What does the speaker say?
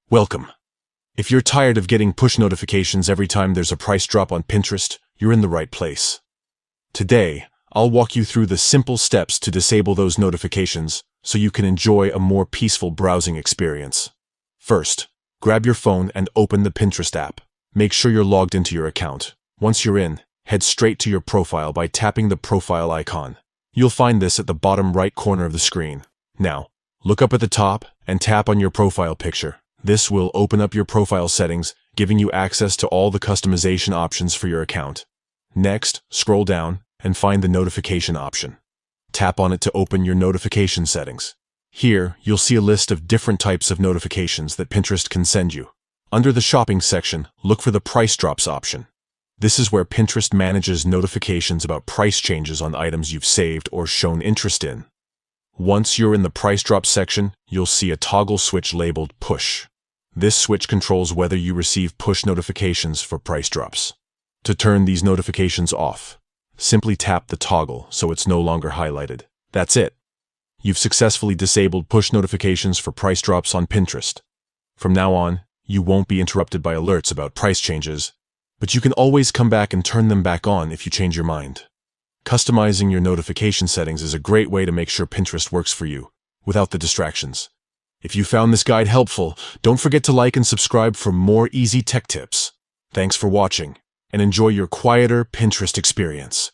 Welcome. If you're tired of getting push notifications every time there's a price drop on Pinterest, you're in the right place. Today, I'll walk you through the simple steps to disable those notifications so you can enjoy a more peaceful browsing experience. First, grab your phone and open the Pinterest app. Make sure you're logged into your account. Once you're in, head straight to your profile by tapping the profile icon. You'll find this at the bottom right corner of the screen. Now, look up at the top and tap on your profile picture. This will open up your profile settings, giving you access to all the customization options for your account. Next, scroll down and find the notification option. Tap on it to open your notification settings. Here, you'll see a list of different types of notifications that Pinterest can send you. Under the shopping section, look for the price drops option. This is where Pinterest manages notifications about price changes on items you've saved or shown interest in. Once you're in the price drop section, you'll see a toggle switch labeled Push. This switch controls whether you receive push notifications for price drops. To turn these notifications off, simply tap the toggle so it's no longer highlighted. That's it. You've successfully disabled push notifications for price drops on Pinterest. From now on, you won't be interrupted by alerts about price changes, but you can always come back and turn them back on if you change your mind. Customizing your notification settings is a great way to make sure Pinterest works for you, without the distractions. If you found this guide helpful, don't forget to like and subscribe for more easy tech tips. Thanks for watching, and enjoy your quieter Pinterest experience.